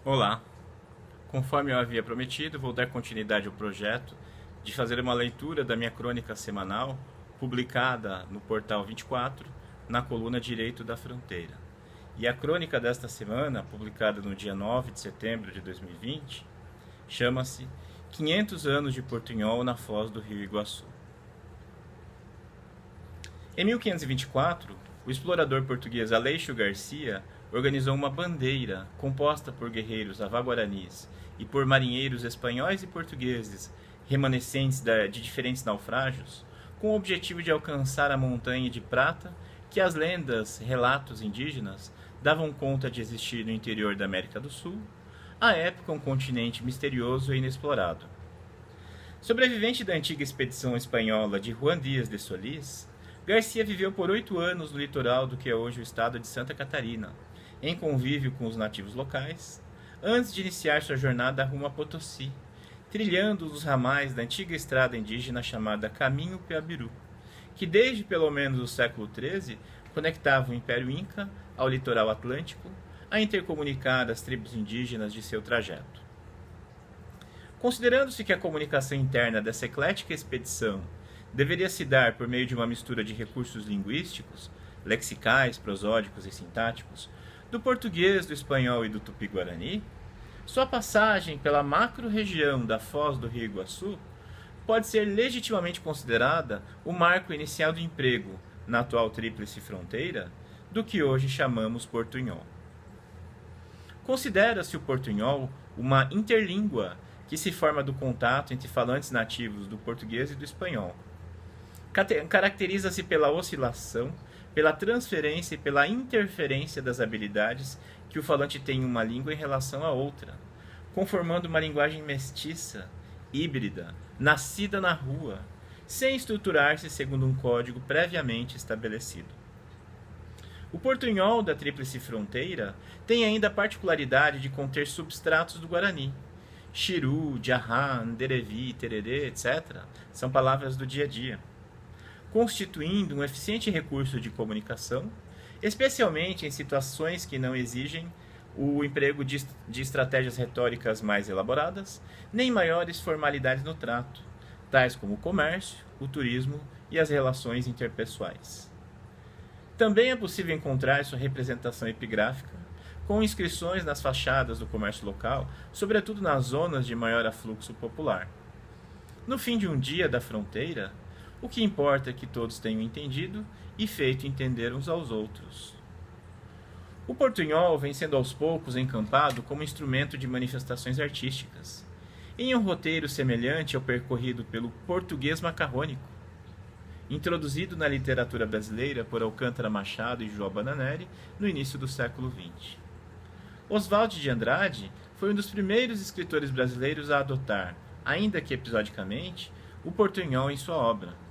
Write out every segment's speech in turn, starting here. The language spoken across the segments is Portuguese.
Olá! Conforme eu havia prometido, vou dar continuidade ao projeto de fazer uma leitura da minha crônica semanal, publicada no Portal 24, na coluna Direito da Fronteira. E a crônica desta semana, publicada no dia 9 de setembro de 2020, chama-se 500 anos de Portunhol na Foz do Rio Iguaçu. Em 1524, o explorador português Aleixo Garcia organizou uma bandeira composta por guerreiros ava-guaranis e por marinheiros espanhóis e portugueses remanescentes de diferentes naufrágios, com o objetivo de alcançar a montanha de prata que as lendas, relatos indígenas davam conta de existir no interior da América do Sul, à época um continente misterioso e inexplorado. Sobrevivente da antiga expedição espanhola de Juan Díaz de Solís, Garcia viveu por 8 anos no litoral do que é hoje o estado de Santa Catarina, em convívio com os nativos locais, antes de iniciar sua jornada rumo a Potosí, trilhando os ramais da antiga estrada indígena chamada Caminho Piabiru, que desde pelo menos o século XIII conectava o Império Inca ao litoral atlântico, a intercomunicar as tribos indígenas de seu trajeto. Considerando-se que a comunicação interna dessa eclética expedição deveria se dar por meio de uma mistura de recursos linguísticos, lexicais, prosódicos e sintáticos, do português, do espanhol e do tupi-guarani, sua passagem pela macro-região da Foz do Rio Iguaçu pode ser legitimamente considerada o marco inicial do emprego, na atual tríplice fronteira, do que hoje chamamos portunhol. Considera-se o portunhol uma interlíngua que se forma do contato entre falantes nativos do português e do espanhol. Caracteriza-se pela oscilação, pela transferência e pela interferência das habilidades que o falante tem em uma língua em relação a outra, conformando uma linguagem mestiça, híbrida, nascida na rua, sem estruturar-se segundo um código previamente estabelecido. O portunhol da Tríplice Fronteira tem ainda a particularidade de conter substratos do Guarani. Xiru, Jarrá, Nderevi, Tererê, etc. são palavras do dia a dia, constituindo um eficiente recurso de comunicação, especialmente em situações que não exigem o emprego de estratégias retóricas mais elaboradas, nem maiores formalidades no trato, tais como o comércio, o turismo e as relações interpessoais. Também é possível encontrar sua representação epigráfica, com inscrições nas fachadas do comércio local, sobretudo nas zonas de maior afluxo popular. No fim de um dia da fronteira, o que importa é que todos tenham entendido e feito entender uns aos outros. O portunhol vem sendo aos poucos encampado como instrumento de manifestações artísticas, em um roteiro semelhante ao percorrido pelo português macarrônico, introduzido na literatura brasileira por Alcântara Machado e João Bananelli no início do século XX. Oswald de Andrade foi um dos primeiros escritores brasileiros a adotar, ainda que episodicamente, o portunhol em sua obra,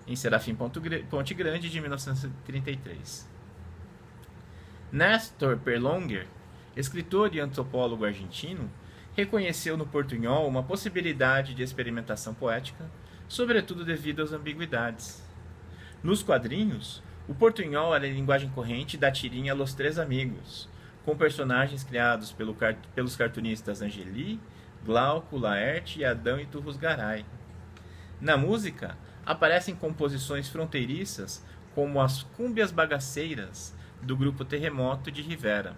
em Serafim Ponte Grande, de 1933. Néstor Perlonger, escritor e antropólogo argentino, reconheceu no portunhol uma possibilidade de experimentação poética, sobretudo devido às ambiguidades. Nos quadrinhos, o portunhol era a linguagem corrente da tirinha Los Três Amigos, com personagens criados pelos cartunistas Angeli, Glauco, Laerte e Adão e Turrus Garay. Na música, aparecem composições fronteiriças como as Cúmbias Bagaceiras, do grupo Terremoto de Rivera.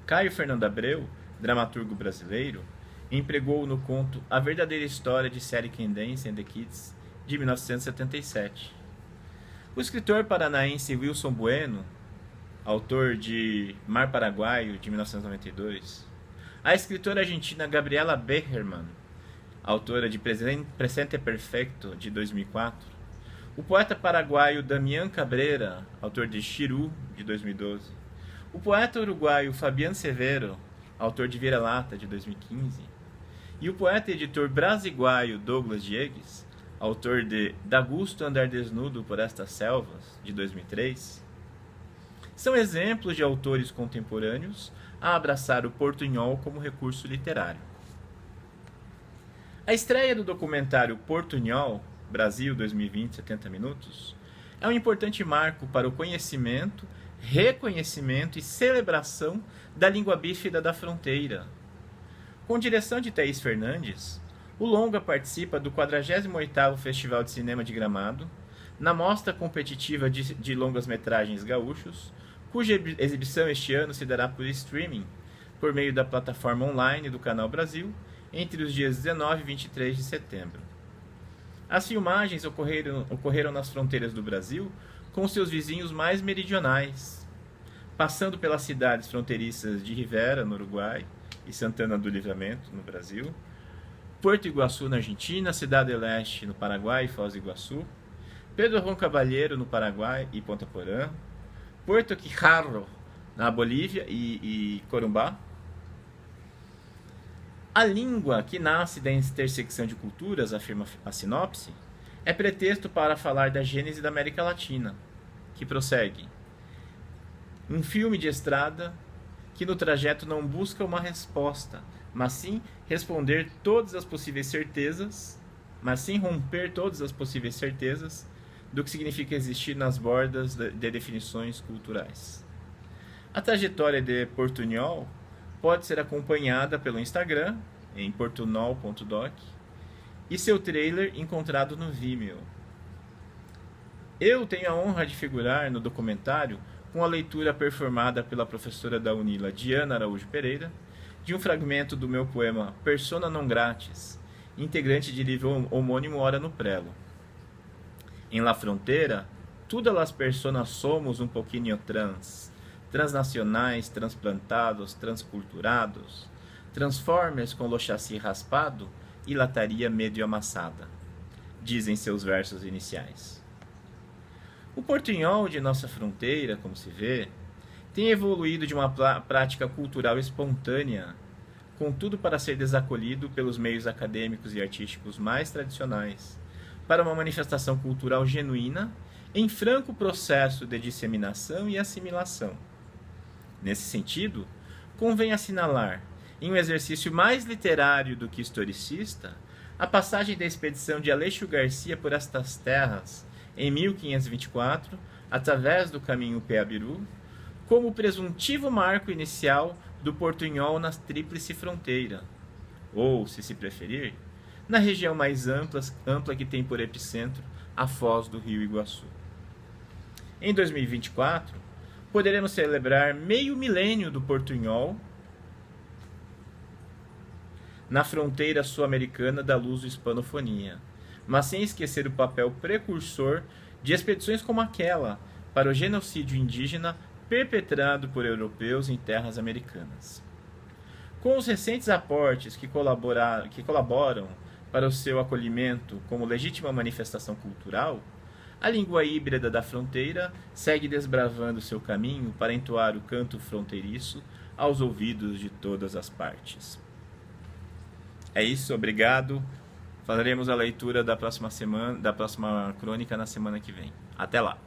Caio Fernando Abreu, dramaturgo brasileiro, empregou no conto A Verdadeira História de Sally Candace and the Kids, de 1977. O escritor paranaense Wilson Bueno, autor de Mar Paraguaio, de 1992, a escritora argentina Gabriela Beckerman, autora de Presente Perfecto, de 2004, o poeta paraguaio Damián Cabrera, autor de Xiru, de 2012, o poeta uruguaio Fabián Severo, autor de Vira-Lata, de 2015, e o poeta e editor brasiguaio Douglas Diegues, autor de Dá Gusto Andar Desnudo por Estas Selvas, de 2003, são exemplos de autores contemporâneos a abraçar o portunhol como recurso literário. A estreia do documentário Portunhol, Brasil 2020, 70 minutos, é um importante marco para o conhecimento reconhecimento e celebração da língua bífida da fronteira. Com direção de Thaís Fernandes, o longa participa do 48º Festival de Cinema de Gramado, na mostra competitiva de longas-metragens gaúchos, cuja exibição este ano se dará por streaming, por meio da plataforma online do Canal Brasil, entre os dias 19 e 23 de setembro. As filmagens ocorreram nas fronteiras do Brasil com seus vizinhos mais meridionais, passando pelas cidades fronteiriças de Rivera, no Uruguai, e Santana do Livramento, no Brasil, Porto Iguaçu, na Argentina, Cidade do Leste, no Paraguai e Foz do Iguaçu, Pedro Roncavalheiro, no Paraguai e Ponta Porã, Porto Quijarro, na Bolívia e Corumbá. A língua que nasce da intersecção de culturas, afirma a sinopse, é pretexto para falar da gênese da América Latina, que prossegue. Um filme de estrada que no trajeto não busca uma resposta, mas sim romper todas as possíveis certezas do que significa existir nas bordas de definições culturais. A trajetória de Portunhol pode ser acompanhada pelo Instagram, em portunhol.doc, e seu trailer encontrado no Vimeo. Eu tenho a honra de figurar no documentário com a leitura performada pela professora da UNILA, Diana Araújo Pereira, de um fragmento do meu poema Persona non gratis, integrante de livro homônimo Ora no Prelo. Em La Frontera, todas as personas somos um pouquinho transnacionais, transplantados, transculturados, transformers com lo chassi raspado e lataria medio amassada, dizem seus versos iniciais. O portunhol de nossa fronteira, como se vê, tem evoluído de uma prática cultural espontânea, contudo para ser desacolhido pelos meios acadêmicos e artísticos mais tradicionais, para uma manifestação cultural genuína em franco processo de disseminação e assimilação. Nesse sentido, convém assinalar, em um exercício mais literário do que historicista, a passagem da expedição de Aleixo Garcia por estas terras, em 1524, através do caminho Peabiru, como presuntivo marco inicial do portunhol na tríplice fronteira, ou, se preferir, na região mais ampla que tem por epicentro a foz do Rio Iguaçu. Em 2024, poderemos celebrar meio milênio do portunhol na fronteira sul-americana da luso-hispanofonia, mas sem esquecer o papel precursor de expedições como aquela para o genocídio indígena perpetrado por europeus em terras americanas. Com os recentes aportes que colaboram para o seu acolhimento como legítima manifestação cultural, a língua híbrida da fronteira segue desbravando seu caminho para entoar o canto fronteiriço aos ouvidos de todas as partes. É isso, obrigado. Faremos a leitura da próxima crônica na semana que vem. Até lá!